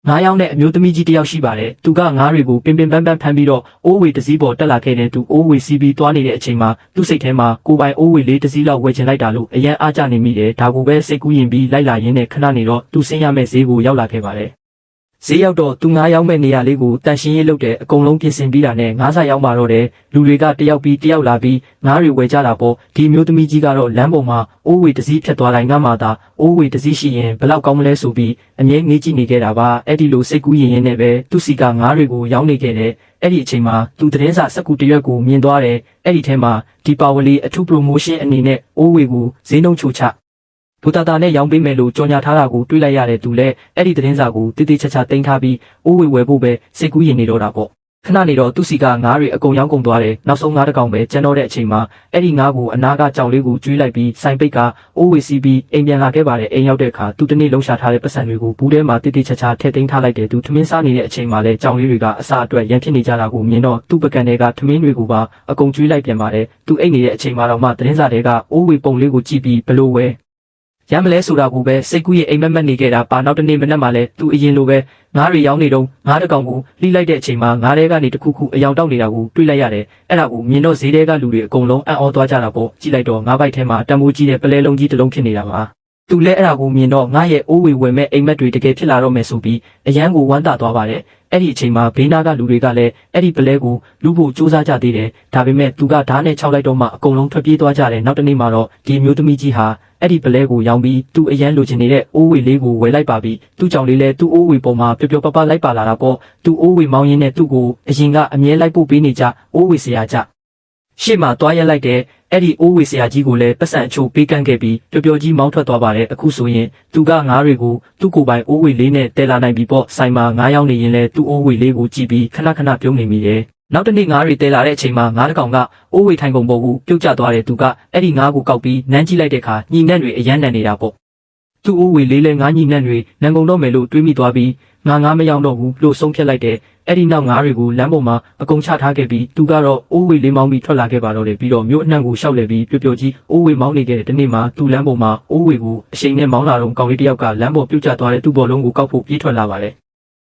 ငါးယောက်နဲ့အမျိုးသမီးကြီးတစ်ယောက်ရှိပါတယ်သူကငါးတွေကိုပင်ပင်ပန်းပန်းဖမ်းပြီးတော့အိုးဝေတစ်စီးပေါ်တက်လာခဲ့တဲ့သူအိုးဝေစီးပြီးသွားနေတဲ့အချိန်မှာသူ့စိတ်ထဲမှာကိုပိုင်အိုးဝေလေးတစ်စီးလောက်ဝယ်ချင်လိုက်တာလို့အရန်အားကြနေမိတယ်ဒါကိုပဲစိတ်ကူးရင်ပြီးလိုက်လာရင်းနဲ့ခဏနေတော့သူဆင်းရမယ့်ဈေးကိုရောက်လာခဲ့ပါတယ်ဈေးရောက်တော့သူငါးယောက်မဲ့နေရာလေးကိုတန်ရှင်းရေးလုပ်တဲ့အကုန်လုံးပြင်ဆင်ပြီးတာနဲ့ငါးစားရောက်มาတော့တယ်လူတွေကတယောက်ပြီးတယောက်လာပြီးငါးတွေဝယ်ကြတာပေါ့ဒီမျိုးသမီးကြီးကတော့လမ်းပေါ်မှာအိုးဝေတစ်စီးဖြတ်သွားတိုင်းငါမှသာအိုးဝေတစ်စီးရှိရင်ဘလောက်ကောင်းမလဲဆိုပြီးအမြဲငေးကြည့်နေခဲ့တာပါအဲ့ဒီလိုစိတ်ကူးရင်နဲ့ပဲသူစီကငါးတွေကိုရောင်းနေခဲ့တယ်အဲ့ဒီအချိန်မှာသူသတင်းစာစက်ကူတရွက်ကိုမြင်သွားတယ်အဲ့ဒီထဲမှာဒီပါဝလီအထူး promotion အနေနဲ့အိုးဝေကိုဈေးနှုန်းချိုချဘူတာတာနဲ့ရောင်းပေးမယ်လို့ကြော်ညာထားတာကိုတွေးလိုက်ရတဲ့သူလည်းအဲ့ဒီသတင်းစာကိုတိတိကျကျတင်ထားပြီးအိုးဝေဝယ်ဖို့ပဲစိတ်ကူးရင်နေတော့တာပေါ့ခဏနေတော့သူစီကငါးတွေအကုန်ရောင်းကုန်သွားတယ်နောက်ဆုံးငါးတစ်ကောင်ပဲကျန်တော့တဲ့အချိန်မှာအဲ့ဒီငါးကိုအနာကကြောင်လေးကိုကျွေးလိုက်ပြီးဆိုင်ပိတ်ကအိုးဝေစီးပြီးအိမ်ပြန်လာခဲ့ပါတယ်အိမ်ရောက်တဲ့အခါသူတနေ့လုံးရှာထားတဲ့ပတ်စံတွေကိုဘူးထဲမှာတိတိကျကျထည့်သိမ်းထားလိုက်တယ်သူထမင်းစားနေတဲ့အချိန်မှာလည်းကြောင်လေးတွေကအစာအတွက်ရန်ဖြစ်နေကြတာကိုမြင်တော့သူ့ပကံတွေကထမင်းတွေကိုပါအကုန်ကျွေးလိုက်ပြန်ပါတယ်သူအိတ်နေတဲ့အချိန်မှာတော့မှသတင်းစာတွေကအိုးဝေပုံလေးကိုကြည့်ပြီးဘလို့ဝဲရမလဲဆိုတာကိုပဲစိတ်ကူးရဲ့အိမ်မက်မက်နေခဲ့တာပါနောက်တနေ့မနက်မှလည်းသူအရင်လိုပဲငါးတွေရောင်းနေတော့ငါးတစ်ကောင်ကိုလှိလိုက်တဲ့အချိန်မှာငါးတဲကနေတခုခုအယောင်တောက်နေတာကိုတွေ့လိုက်ရတယ်အဲ့ဒါကိုမြင်တော့ဈေးတဲကလူတွေအကုန်လုံးအံ့ဩသွားကြတာပေါ့ကြည့်လိုက်တော့ငါးပိုက်ထဲမှာတံမိုးကြီးတဲ့ပလဲလုံးကြီးတစ်လုံးဖြစ်နေတာပါသူလည်းအဲ့ဒါကိုမြင်တော့ငါ့ရဲ့အိုးဝေဝယ်မဲ့အိမ်မက်တွေတကယ်ဖြစ်လာတော့မယ်ဆိုပြီးအရန်ကိုဝမ်းသာသွားပါတယ်အဲ့ဒီအချိန်မှာဘေးနာကလူတွေကလည်းအဲ့ဒီပလဲကိုလူဖို့စူးစမ်းကြသေးတယ်ဒါပေမဲ့သူကဓာတ်နဲ့ခြောက်လိုက်တော့မှအကုန်လုံးထွက်ပြေးသွားကြတယ်နောက်တနေ့မှာတော့ဒီမျိုးသမီးကြီးဟာအဲ့ဒီပလဲကိုရောင်းပြီးသူအရန်လိုချင်နေတဲ့အိုးဝေလေးကိုဝယ်လိုက်ပါပြီသူ့ကြောင့်လေးလဲသူ့အိုးဝေပေါ်မှာပျော်ပျော်ပါပါလိုက်ပါလာတာပေါ့သူ့အိုးဝေမောင်းရင်းနဲ့သူ့ကိုအရင်ကအမြဲလိုက်ပို့ပေးနေကြအိုးဝေဆရာကြရှေ့မှာတွားရက်လိုက်တဲ့အဲ့ဒီအိုးဝေဆရာကြီးကိုလည်းပတ်စံအချို့ပေးကမ်းခဲ့ပြီးပျော်ပျော်ကြီးမောင်းထွက်သွားပါတယ်အခုဆိုရင်သူကငါးတွေကိုသူ့ကိုယ်ပိုင်အိုးဝေလေးနဲ့တဲလာနိုင်ပြီပေါ့ဆိုင်မှာငါးယောက်နေရင်လဲသူ့အိုးဝေလေးကိုကြည့်ပြီးခဏခဏပြုံးနေမိတယ်နောက်တနေ့ငါးတွေတဲလာတဲ့အချိန်မှာငါးတစ်ကောင်ကအိုးဝေထိုင်ကုန်ပေါ်ကိုပြုတ်ကျသွားတယ်သူကအဲ့ဒီငါးကိုကောက်ပြီးနမ်းကြည့်လိုက်တဲ့အခါညီနှံ့တွေအရန်နံနေတာပေါ့သူ့အိုးဝေလေးလဲငါးညီနှံ့တွေနံကုန်တော့မယ်လို့တွေးမိသွားပြီးငါးမရောက်တော့ဘူးလို့ဆုံးဖြတ်လိုက်တယ်အဲ့ဒီနောက်ငါးတွေကိုလမ်းပေါ်မှာအကုန်ချထားခဲ့ပြီးသူကတော့အိုးဝေလေးမောင်းပြီးထွက်လာခဲ့ပါတော့တယ်ပြီးတော့မြို့အနှံ့ကိုရှောက်လဲပြီးပျော်ပျော်ကြီးအိုးဝေမောင်းနေခဲ့တဲ့တနေ့မှာသူ့လမ်းပေါ်မှာအိုးဝေကိုအချိန်နဲ့မောင်းလာတော့ကောင်လေးတစ်ယောက်ကလမ်းပေါ်ပြုတ်ကျသွားတဲ့သူ့ဘောလုံးကိုကောက်ဖို့ပြေးထွက်လာပါတယ်